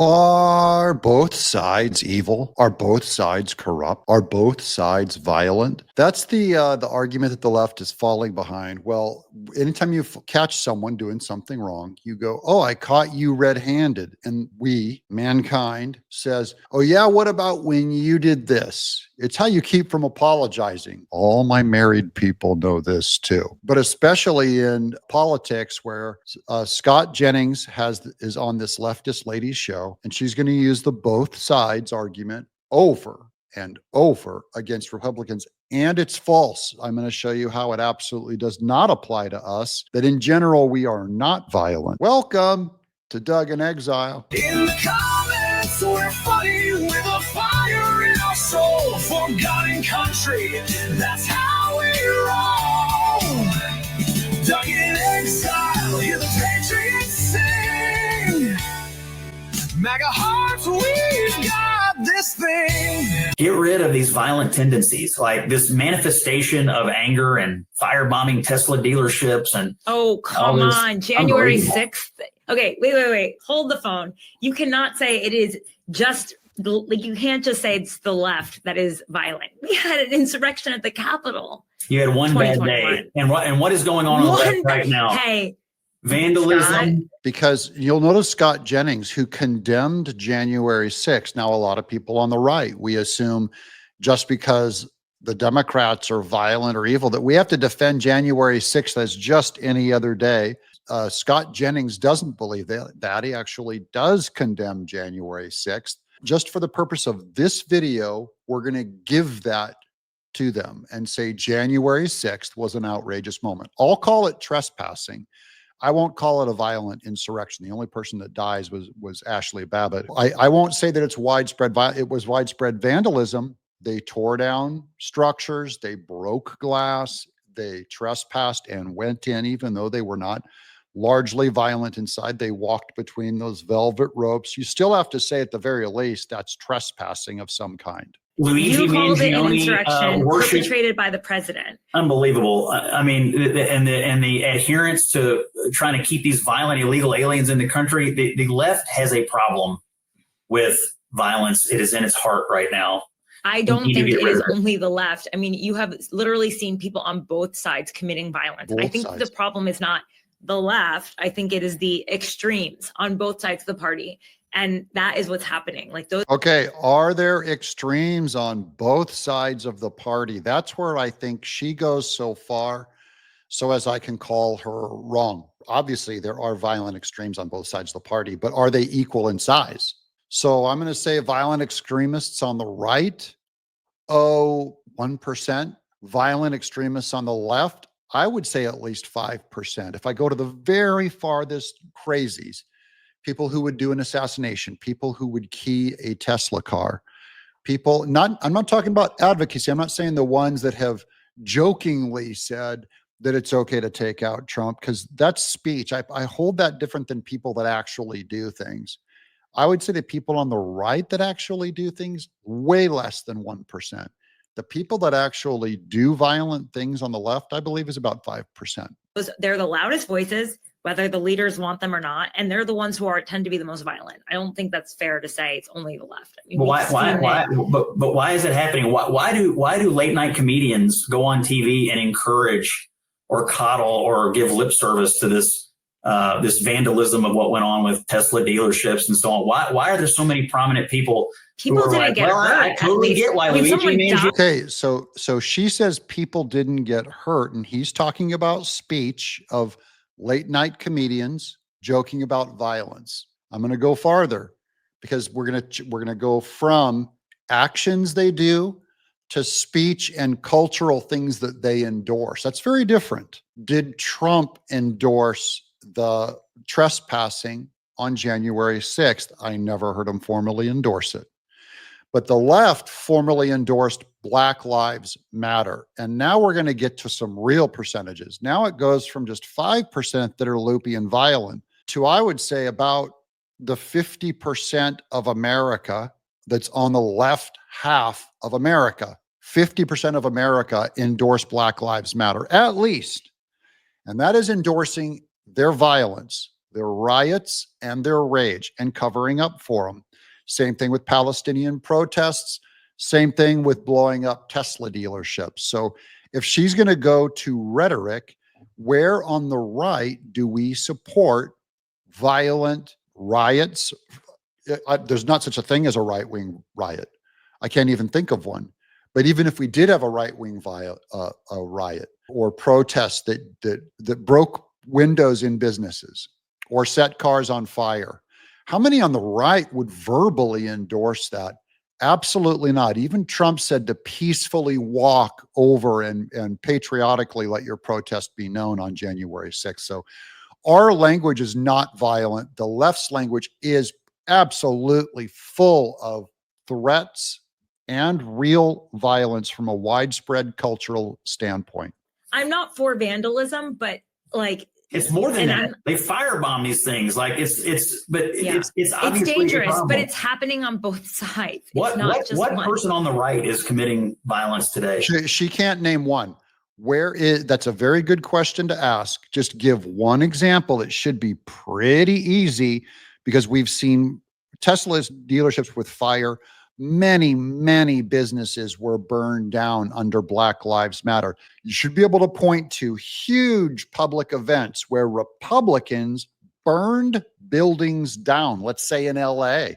Are both sides evil? Are both sides corrupt? Are both sides violent? That's the argument that the left is falling behind. Well, anytime you catch someone doing something wrong, you go, "Oh, I caught you red-handed," and we, mankind, says, "Oh yeah, what about when you did this?" It's how you keep from apologizing. All my married people know this too, but especially in politics, where Scott Jennings is on this leftist lady's show, and she's going to use the both sides argument over and over against Republicans. And it's false. I'm going to show you how it absolutely does not apply to us, that in general, we are not violent. Welcome to Doug in Exile. In the comments, we're fighting with a fire in our soul for God and country. That's how we roll. Doug in Exile, hear the patriots sing. MAGA hearts, we've got this thing. Get rid of these violent tendencies, like this manifestation of anger and firebombing Tesla dealerships and come on, January 6th. Okay, wait. Hold the phone. You cannot say it is just like, you can't just say it's the left that is violent. We had an insurrection at the Capitol. You had one bad day. And what is going on the left right now? Hey, vandalism. Scott. Because you'll notice Scott Jennings, who condemned January 6th. Now, a lot of people on the right, we assume just because the Democrats are violent or evil, that we have to defend January 6th as just any other day. Scott Jennings doesn't believe that. He actually does condemn January 6th. Just for the purpose of this video, we're going to give that to them and say January 6th was an outrageous moment. I'll call it trespassing. I won't call it a violent insurrection. The only person that dies was Ashley Babbitt. I won't say that it's widespread. It was widespread vandalism. They tore down structures. They broke glass. They trespassed and went in, even though they were not largely violent inside. They walked between those velvet ropes. You still have to say, at the very least, that's trespassing of some kind. Luigi You called it an Mangione, insurrection worship, perpetrated by the president. Unbelievable. I mean, the adherence to trying to keep these violent, illegal aliens in the country. The left has a problem with violence. It is in its heart right now. I don't think it is only the left. I mean, you have literally seen people on both sides committing violence. I think the problem is not the left. I think it is the extremes on both sides of the party. And that is what's happening. Like those. Okay. Are there extremes on both sides of the party? That's where I think she goes so far, so as I can call her wrong. Obviously, there are violent extremes on both sides of the party, but are they equal in size? So I'm going to say violent extremists on the right, 1%. Violent extremists on the left, I would say at least 5%. If I go to the very farthest crazies, people who would do an assassination, people who would key a Tesla car, I'm not talking about advocacy. I'm not saying the ones that have jokingly said that it's okay to take out Trump, because that's speech. I hold that different than people that actually do things. I would say the people on the right that actually do things, way less than 1%. The people that actually do violent things on the left, I believe, is about 5%. They're the loudest voices, whether the leaders want them or not, and they're the ones who tend to be the most violent. I don't think that's fair to say it's only the left. I mean, but why is it happening? Why do late night comedians go on TV and encourage or coddle or give lip service to this vandalism of what went on with Tesla dealerships and so on? Why are there so many prominent people? People didn't get hurt. I totally get why Luigi Mangione. Okay, so she says people didn't get hurt, and he's talking about speech of late night comedians joking about violence. I'm going to go farther, because we're going to go from actions they do to speech and cultural things that they endorse. That's very different. Did Trump endorse the trespassing on January 6th? I never heard him formally endorse it. But the left formally endorsed Black Lives Matter. And now we're going to get to some real percentages. Now it goes from just 5% that are loopy and violent to, I would say, about the 50% of America that's on the left half of America. 50% of America endorse Black Lives Matter, at least. And that is endorsing their violence. their riots and their rage and covering up for them. Same thing with Palestinian protests. Same thing with blowing up Tesla dealerships. So if she's going to go to rhetoric, where on the right do we support violent riots? There's not such a thing as a right-wing riot. I can't even think of one. But even if we did have a right-wing riot or protests that broke windows in businesses or set cars on fire, how many on the right would verbally endorse that? Absolutely not. Even Trump said to peacefully walk over and patriotically let your protest be known on January 6th. So our language is not violent. The left's language is absolutely full of threats and real violence from a widespread cultural standpoint. I'm not for vandalism, but like, it's more than that. They firebomb these things. Like it's obviously it's dangerous, but it's happening on both sides. What person on the right is committing violence today? She can't name one. That's a very good question to ask. Just give one example. It should be pretty easy because we've seen Tesla's dealerships with fire. Many businesses were burned down under Black Lives Matter. You should be able to point to huge public events where Republicans burned buildings down, let's say in LA,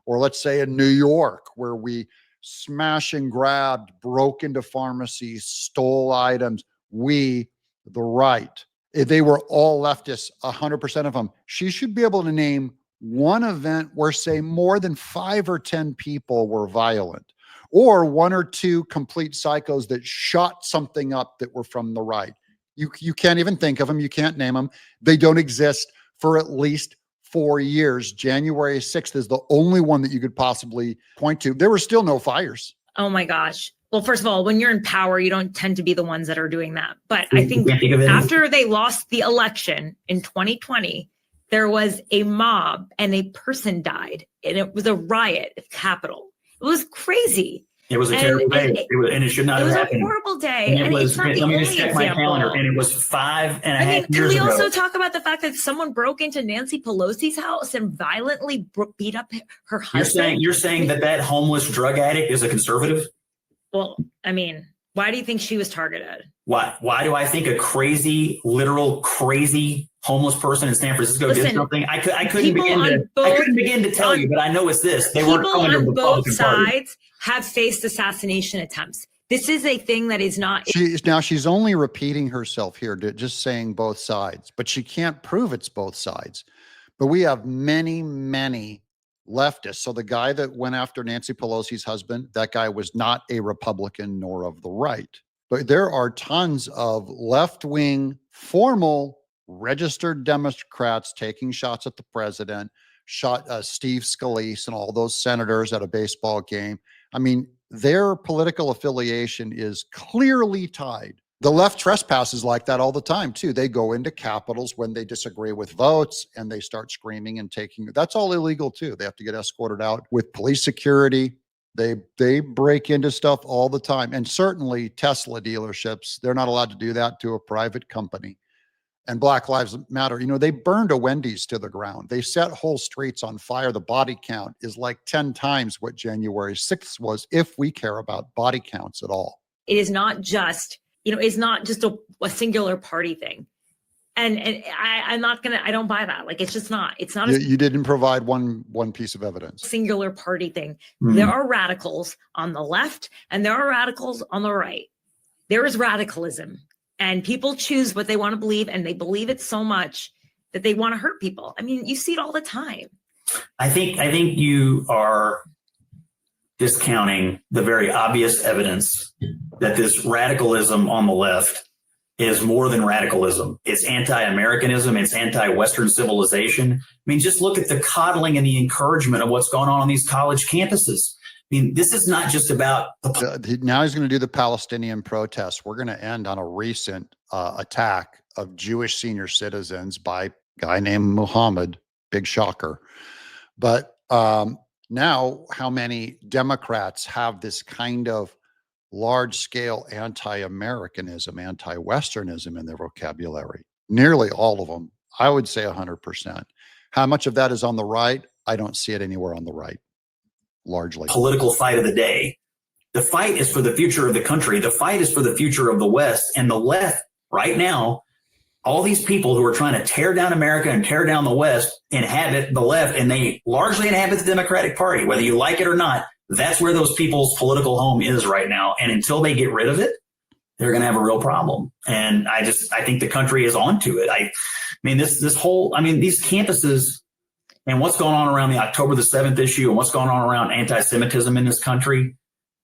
or let's say in New York, where we smash and grabbed, broke into pharmacies, stole items. We, the right, they were all leftists, 100% of them. She should be able to name one event where, say, more than 5 or 10 people were violent, or 1 or 2 complete psychos that shot something up that were from the right. You can't even think of them. You can't name them. They don't exist for at least 4 years. January 6th is the only one that you could possibly point to. There were still no fires. Oh my gosh. Well, first of all, when you're in power, you don't tend to be the ones that are doing that. But I think after they lost the election in 2020, there was a mob and a person died, and it was a riot at the Capitol. It was crazy. It was a terrible day, and it should not have happened. It was a horrible day, and it's not the let me only just check example. my calendar, and it was 5.5 years ago. Can we also talk about the fact that someone broke into Nancy Pelosi's house and violently beat up her husband? You're saying that homeless drug addict is a conservative? Well, I mean, why do you think she was targeted? Why do I think a literal crazy homeless person in San Francisco did something? I couldn't begin to tell you, but I know it's this. They weren't coming to the Republican Party. Both sides have faced assassination attempts. This is a thing that is not. She's only repeating herself here, just saying both sides, but she can't prove it's both sides. But we have many leftists. So the guy that went after Nancy Pelosi's husband, that guy was not a Republican nor of the right. But there are tons of left-wing, formal, registered Democrats taking shots at the president, shot Steve Scalise and all those senators at a baseball game. I mean, their political affiliation is clearly tied. The left trespasses like that all the time, too. They go into capitals when they disagree with votes and they start screaming and taking. That's all illegal, too. They have to get escorted out with police security. They break into stuff all the time. And certainly Tesla dealerships, they're not allowed to do that to a private company. And Black Lives Matter, they burned a Wendy's to the ground. They set whole streets on fire. The body count is like 10 times what January 6th was, if we care about body counts at all. It is not just, it's not just a singular party thing. And I don't buy that. Like, it's just not. It's not. You didn't provide one piece of evidence. Singular party thing. Mm-hmm. There are radicals on the left and there are radicals on the right. There is radicalism, and people choose what they want to believe, and they believe it so much that they want to hurt people. I mean, you see it all the time. I think you are discounting the very obvious evidence that this radicalism on the left is more than radicalism. It's anti-Americanism. It's anti-Western civilization. I mean, just look at the coddling and the encouragement of what's going on these college campuses. I mean, this is not just about now he's going to do the Palestinian protests. We're going to end on a recent attack of Jewish senior citizens by a guy named Muhammad. Big shocker. But now how many Democrats have this kind of large-scale anti-Americanism, anti-Westernism in their vocabulary? Nearly all of them. I would say 100%. How much of that is on the right? I don't see it anywhere on the right, largely. Political fight of the day. The fight is for the future of the country. The fight is for the future of the West. And the left right now, all these people who are trying to tear down America and tear down the West inhabit the left, and they largely inhabit the Democratic Party. Whether you like it or not, that's where those people's political home is right now. And until they get rid of it, they're going to have a real problem. And I think the country is onto it. I mean, these campuses and what's going on around the October the 7th issue and what's going on around anti-Semitism in this country,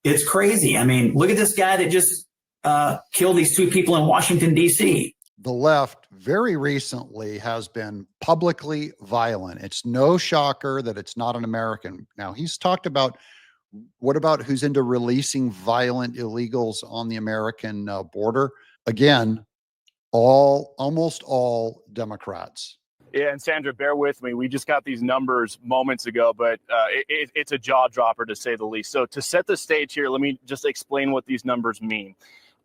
it's crazy. I mean, look at this guy that just killed these 2 people in Washington, D.C. The left very recently has been publicly violent. It's no shocker that it's not an American. Now, he's talked about, what about who's into releasing violent illegals on the American border? Again, almost all Democrats. Yeah, and Sandra, bear with me. We just got these numbers moments ago, but it's a jaw dropper to say the least. So to set the stage here, let me just explain what these numbers mean.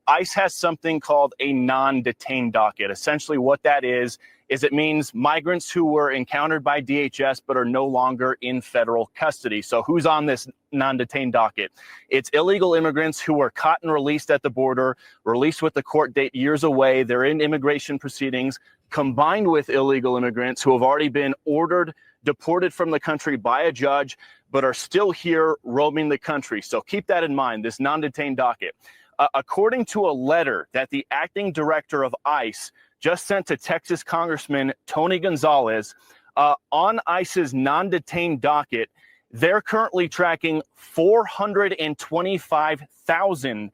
ICE has something called a non-detained docket. Essentially what that is it means migrants who were encountered by DHS but are no longer in federal custody. So who's on this non-detained docket? It's illegal immigrants who were caught and released at the border, released with the court date years away. They're in immigration proceedings, combined with illegal immigrants who have already been ordered deported from the country by a judge but are still here roaming the country. So keep that in mind, this non-detained docket. According to a letter that the acting director of ICE just sent to Texas Congressman Tony Gonzalez, on ICE's non-detained docket, they're currently tracking 425,000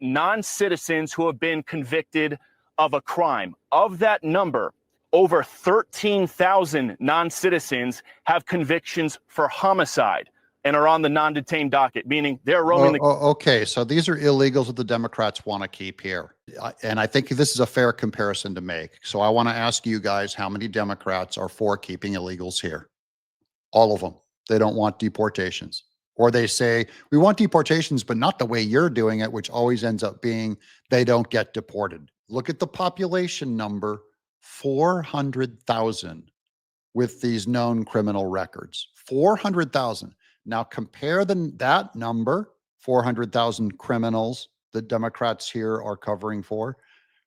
non-citizens who have been convicted of a crime. Of that number, over 13,000 non-citizens have convictions for homicide and are on the non-detained docket, meaning they're roaming okay, so these are illegals that the Democrats want to keep here. And I think this is a fair comparison to make. So I want to ask you guys, how many Democrats are for keeping illegals here? All of them. They don't want deportations. Or they say, we want deportations, but not the way you're doing it, which always ends up being they don't get deported. Look at the population number, 400,000 with these known criminal records. 400,000. Now compare that number, 400,000 criminals that Democrats here are covering for,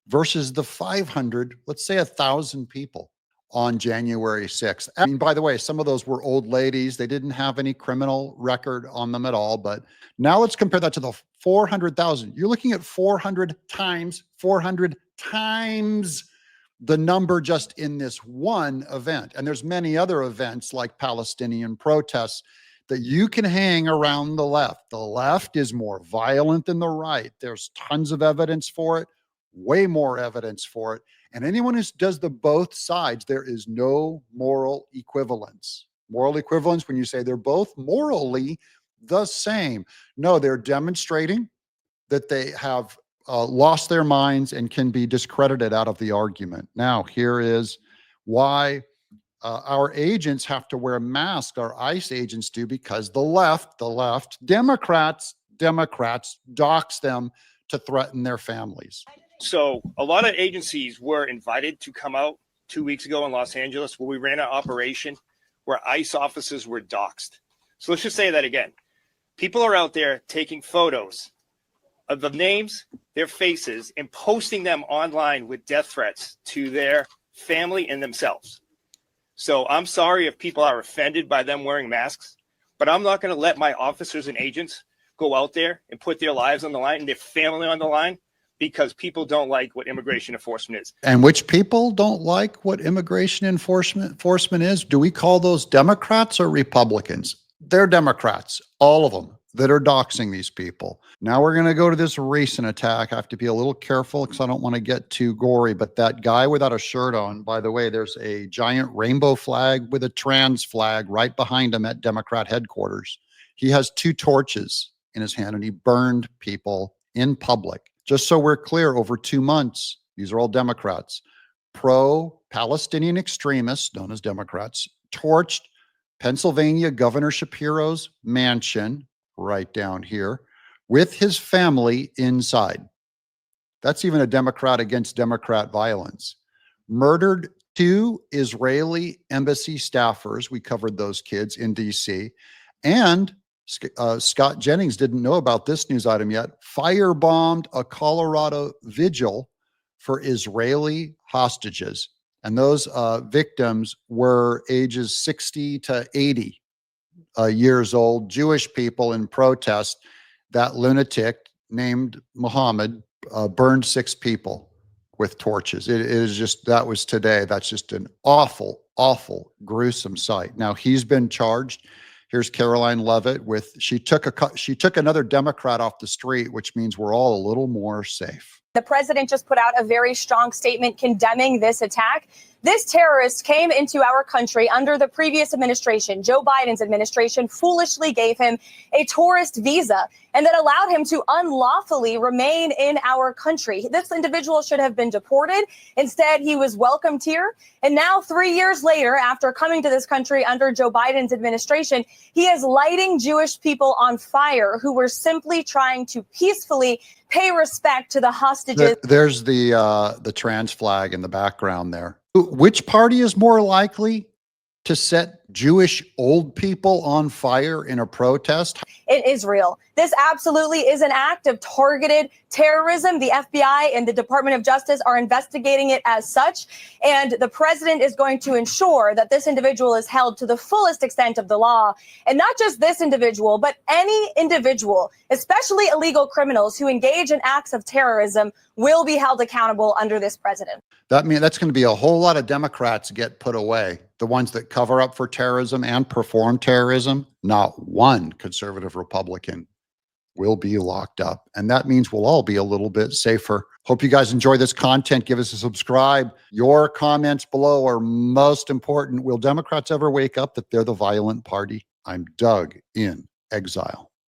versus the 500, let's say 1,000 people on January 6th. I mean, by the way, some of those were old ladies. They didn't have any criminal record on them at all. But now let's compare that to the 400,000. You're looking at 400 times the number just in this one event. And there's many other events like Palestinian protests that you can hang around the left. The left is more violent than the right. There's tons of evidence for it, way more evidence for it. And anyone who does the both sides, there is no moral equivalence. Moral equivalence when you say they're both morally the same. No, they're demonstrating that they have lost their minds and can be discredited out of the argument. Now, here is why our agents have to wear masks. Our ICE agents do, because the left, Democrats dox them to threaten their families. So a lot of agencies were invited to come out 2 weeks ago in Los Angeles where we ran an operation where ICE officers were doxxed. So let's just say that again. People are out there taking photos of the names, their faces, and posting them online with death threats to their family and themselves. So I'm sorry if people are offended by them wearing masks, but I'm not going to let my officers and agents go out there and put their lives on the line and their family on the line because people don't like what immigration enforcement is. And which people don't like what immigration enforcement is? Do we call those Democrats or Republicans? They're Democrats, all of them, that are doxing these people. Now we're going to go to this recent attack. I have to be a little careful because I don't want to get too gory, but that guy without a shirt on, by the way, there's a giant rainbow flag with a trans flag right behind him at Democrat headquarters. He has 2 torches in his hand and he burned people in public. Just so we're clear, over 2 months, these are all Democrats, pro-Palestinian extremists, known as Democrats, torched Pennsylvania Governor Shapiro's mansion right down here with his family inside. That's even a Democrat against Democrat violence. Murdered 2 Israeli embassy staffers, we covered those kids in DC, and Scott Jennings didn't know about this news item yet, firebombed a Colorado vigil for Israeli hostages. And those victims were ages 60 to 80 years old, Jewish people in protest. That lunatic named Muhammad burned 6 people with torches. It is just, that was today. That's just an awful, awful, gruesome sight. Now he's been charged. Here's Karoline Leavitt with, she took another Democrat off the street, which means we're all a little more safe. The president just put out a very strong statement condemning this attack. This terrorist came into our country under the previous administration. Joe Biden's administration foolishly gave him a tourist visa and that allowed him to unlawfully remain in our country. This individual should have been deported. Instead, he was welcomed here. And now 3 years later, after coming to this country under Joe Biden's administration, he is lighting Jewish people on fire who were simply trying to peacefully pay respect to the hostages. There's the trans flag in the background there. Which party is more likely to set Jewish old people on fire in a protest? In Israel. This absolutely is an act of targeted terrorism. The FBI and the Department of Justice are investigating it as such. And the president is going to ensure that this individual is held to the fullest extent of the law. And not just this individual, but any individual, especially illegal criminals who engage in acts of terrorism, will be held accountable under this president. That means that's going to be a whole lot of Democrats get put away. The ones that cover up for terrorism and perform terrorism, not one conservative Republican will be locked up. And that means we'll all be a little bit safer. Hope you guys enjoy this content. Give us a subscribe. Your comments below are most important. Will Democrats ever wake up that they're the violent party? I'm Doug in Exile.